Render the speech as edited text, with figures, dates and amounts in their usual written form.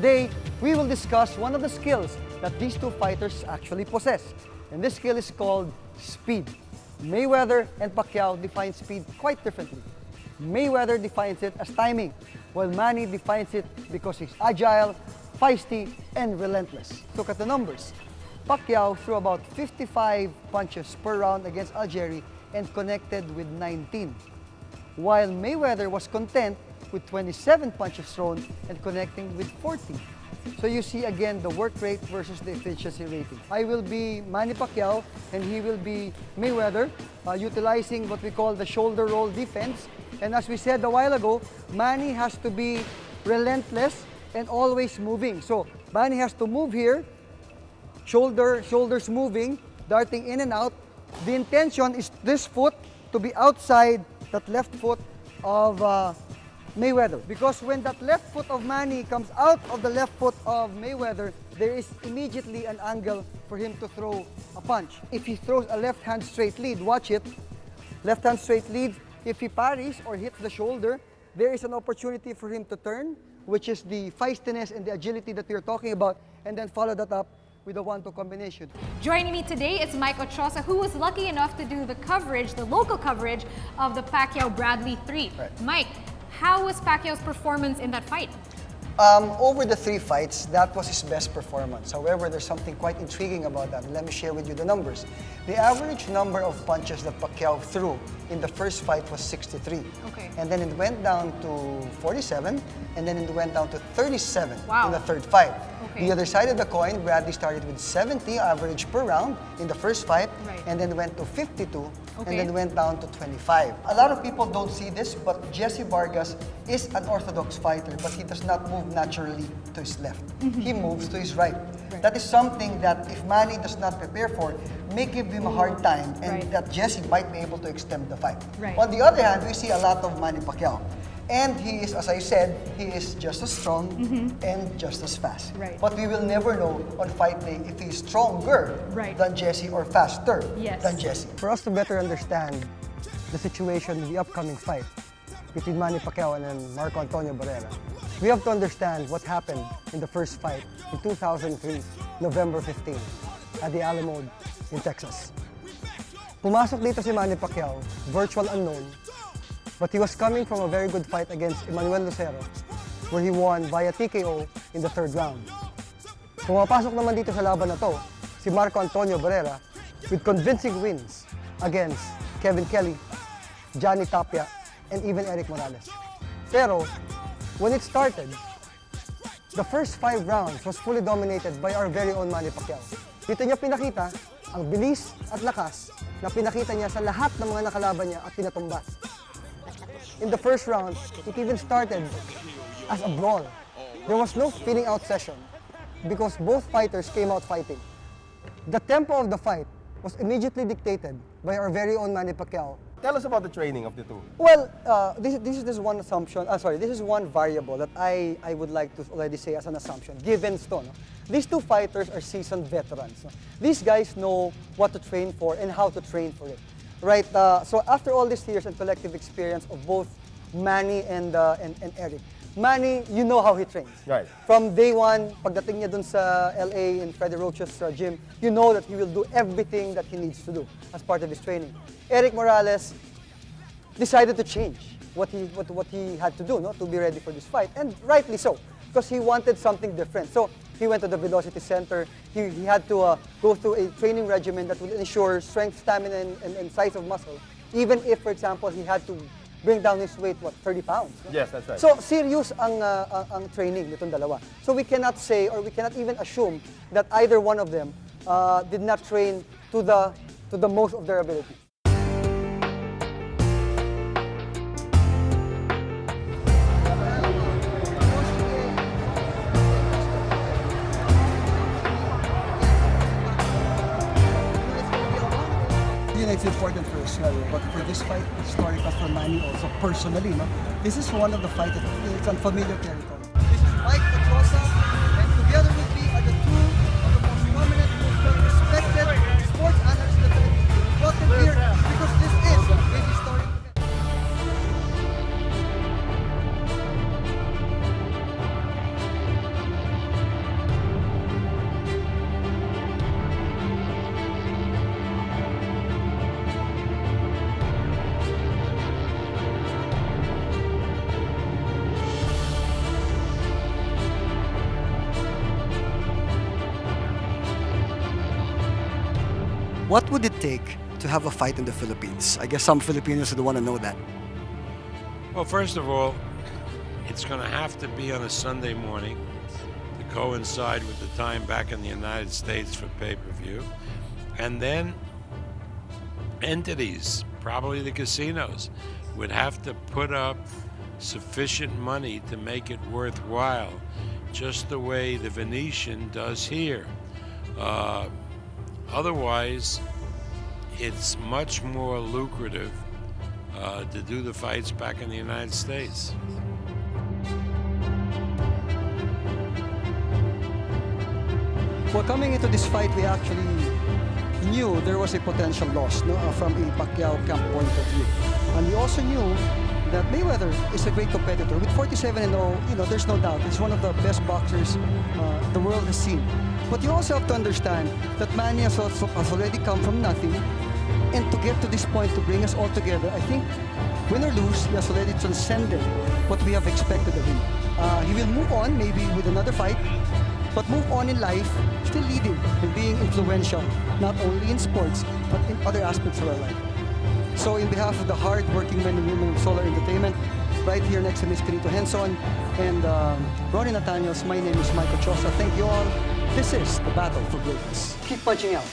Today, we will discuss one of the skills that these two fighters actually possess. And this skill is called speed. Mayweather and Pacquiao define speed quite differently. Mayweather defines it as timing, while Manny defines it because he's agile, feisty, and relentless. Look at the numbers. Pacquiao threw about 55 punches per round against Algieri and connected with 19, while Mayweather was content with 27 punches thrown and connecting with 40. So you see again the work rate versus the efficiency rating. I will be Manny Pacquiao and he will be Mayweather, utilizing what we call the shoulder roll defense. And as we said a while ago, Manny has to be relentless and always moving. So Manny has to move here, shoulders moving, darting in and out. The intention is this foot to be outside that left foot of Mayweather. Because when that left foot of Manny comes out of the left foot of Mayweather, there is immediately an angle for him to throw a punch. If he throws a left hand straight lead, watch it, left hand straight lead, if he parries or hits the shoulder, there is an opportunity for him to turn, which is the feistiness and the agility that we are talking about, and then follow that up with a 1-2 combination. Joining me today is Mike Ochosa, who was lucky enough to do the coverage, the local coverage of the Pacquiao-Bradley 3. Right. Mike, how was Pacquiao's performance in that fight? Over the 3 fights, that was his best performance. However, there's something quite intriguing about that. Let me share with you the numbers. The average number of punches that Pacquiao threw in the first fight was 63. Okay. And then it went down to 47, and then it went down to 37 Wow. in the third fight. Okay. The other side of the coin, Bradley started with 70 average per round in the first fight, Right. and then went to 52, Okay. and then went down to 25. A lot of people don't see this, but Jesse Vargas is an orthodox fighter, but he does not move naturally to his left. He moves to his right. That is something that if Manny does not prepare for, may give him a hard time, and Right. that Jesse might be able to extend the fight. Right. On the other hand, we see a lot of Manny Pacquiao. And he is, as I said, he is just as strong and just as fast. Right. But we will never know on fight day if he's stronger Right. than Jesse or faster Yes. than Jesse. For us to better understand the situation in the upcoming fight between Manny Pacquiao and then Marco Antonio Barrera, we have to understand what happened in the first fight in 2003, November 15, at the Alamo in Texas. Pumasok dito si Manny Pacquiao, virtual unknown, but he was coming from a very good fight against Emmanuel Lucero, where he won via TKO in the 3rd round. Pumapasok naman dito sa laban na to, si Marco Antonio Barrera with convincing wins against Kevin Kelly, Johnny Tapia, and even Eric Morales. Pero, when it started, the first 5 rounds was fully dominated by our very own Manny Pacquiao. Dito niya pinakita ang bilis at lakas na pinakita niya sa lahat ng mga nakalaban niya at pinatumba. In the first round, it even started as a brawl. There was no feeling out session because both fighters came out fighting. The tempo of the fight was immediately dictated by our very own Manny Pacquiao. Tell us about the training of the two. Well, this is one assumption. This is one variable that I would like to already say as an assumption, given to, no? These two fighters are seasoned veterans. No? These guys know what to train for and how to train for it. Right, so after all these years and collective experience of both Manny and Eric, Manny, you know how he trains. Right. From day one, pagdating niya dun sa LA in Freddie Roach's gym, you know that he will do everything that he needs to do as part of his training. Eric Morales decided to change what he had to do, no, to be ready for this fight, and rightly so, because he wanted something different. So he went to the Velocity Center. He had to go through a training regimen that would ensure strength, stamina, and size of muscle, even if, for example, he had to bring down his weight, 30 pounds? No? Yes, that's right. So, serious ang training nitong dalawa. So, we cannot say, or we cannot even assume that either one of them did not train to the most of their ability. It's important for us, but for this fight, historical for Manny also personally, no? This is one of the fights that it's unfamiliar territory. This is Mike Ochosa, and together with me are the two of the most prominent, most well-respected sports analysts in the Philippines. We brought them here because this is a historic event. What would it take to have a fight in the Philippines? I guess some Filipinos would want to know that. Well, first of all, it's going to have to be on a Sunday morning to coincide with the time back in the United States for pay-per-view. And then entities, probably the casinos, would have to put up sufficient money to make it worthwhile, just the way the Venetian does here. Otherwise, it's much more lucrative to do the fights back in the United States. Well, coming into this fight, we actually knew there was a potential loss, no, from a Pacquiao camp point of view. And we also knew that Mayweather is a great competitor. With 47-0, you know, there's no doubt. He's one of the best boxers the world has seen. But you also have to understand that Manny has already come from nothing. And to get to this point, to bring us all together, I think, win or lose, he has already transcended what we have expected of him. He will move on, maybe with another fight, but move on in life, still leading and being influential, not only in sports, but in other aspects of our life. So in behalf of the hard-working men and women of Solar Entertainment, right here next to Ms. Carito Henson and Ronnie Nathaniels, my name is Mike Ochosa. Thank you all. This is the battle for greatness. Keep punching out.